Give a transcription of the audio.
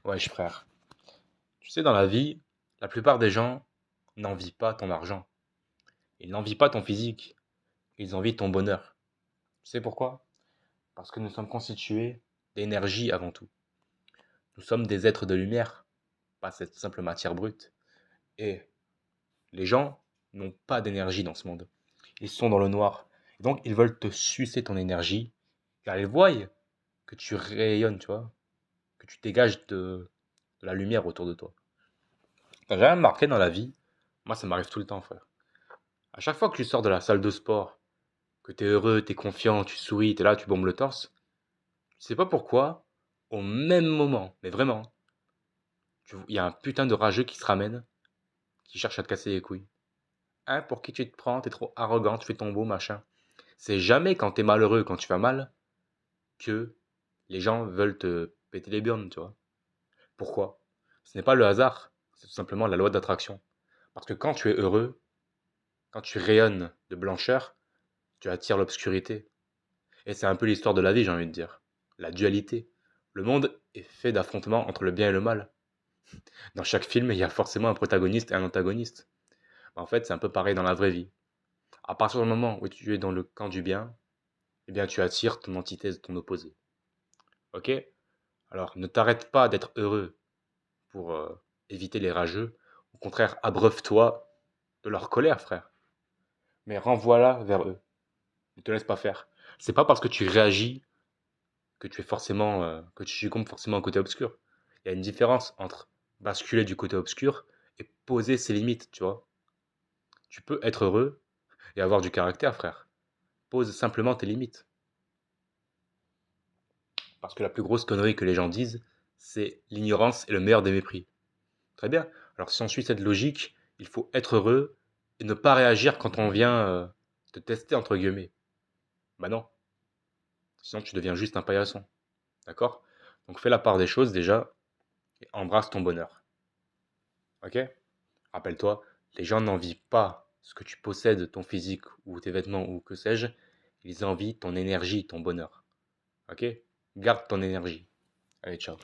Wesh frère, tu sais dans la vie, la plupart des gens n'envient pas ton argent. Ils n'envient pas ton physique. Ils envient ton bonheur. Tu sais pourquoi? Parce que nous sommes constitués d'énergie avant tout. Nous sommes des êtres de lumière, pas cette simple matière brute. Et les gens n'ont pas d'énergie dans ce monde. Ils sont dans le noir. Et donc ils veulent te sucer ton énergie, car ils voient que tu rayonnes, tu vois, que tu dégages de la lumière autour de toi. T'as jamais remarqué dans la vie? Moi ça m'arrive tout le temps frère. À chaque fois que tu sors de la salle de sport, que tu es heureux, tu es confiant, tu souris, tu es là, tu bombes le torse, tu sais pas pourquoi, au même moment, mais vraiment, il y a un putain de rageux qui se ramène, qui cherche à te casser les couilles. Hein, pour qui tu te prends? T'es trop arrogant, tu fais ton beau, machin. C'est jamais quand t'es malheureux, quand tu vas mal, que les gens veulent te péter les burnes, tu vois. Pourquoi? Ce n'est pas le hasard, c'est tout simplement la loi d'attraction. Parce que quand tu es heureux, quand tu rayonnes de blancheur, tu attires l'obscurité. Et c'est un peu l'histoire de la vie, j'ai envie de dire. La dualité. Le monde est fait d'affrontements entre le bien et le mal. Dans chaque film, il y a forcément un protagoniste et un antagoniste. En fait, c'est un peu pareil dans la vraie vie. À partir du moment où tu es dans le camp du bien, eh bien, tu attires ton antithèse, ton opposé. Ok? Alors, ne t'arrête pas d'être heureux pour éviter les rageux. Au contraire, abreuve-toi de leur colère, frère. Mais renvoie-la vers eux. Ne te laisse pas faire. C'est pas parce que tu réagis que tu es forcément, que tu succombes forcément au côté obscur. Il y a une différence entre basculer du côté obscur et poser ses limites, tu vois. Tu peux être heureux et avoir du caractère, frère. Pose simplement tes limites. Parce que la plus grosse connerie que les gens disent, c'est l'ignorance est le meilleur des mépris. Très bien. Alors si on suit cette logique, il faut être heureux et ne pas réagir quand on vient te tester, entre guillemets. Bah non. Sinon tu deviens juste un paillasson. D'accord? Donc fais la part des choses déjà et embrasse ton bonheur. Ok? Rappelle-toi, les gens n'envient pas ce que tu possèdes, ton physique ou tes vêtements ou que sais-je. Ils envient ton énergie, ton bonheur. Ok? Garde ton énergie. Allez, ciao.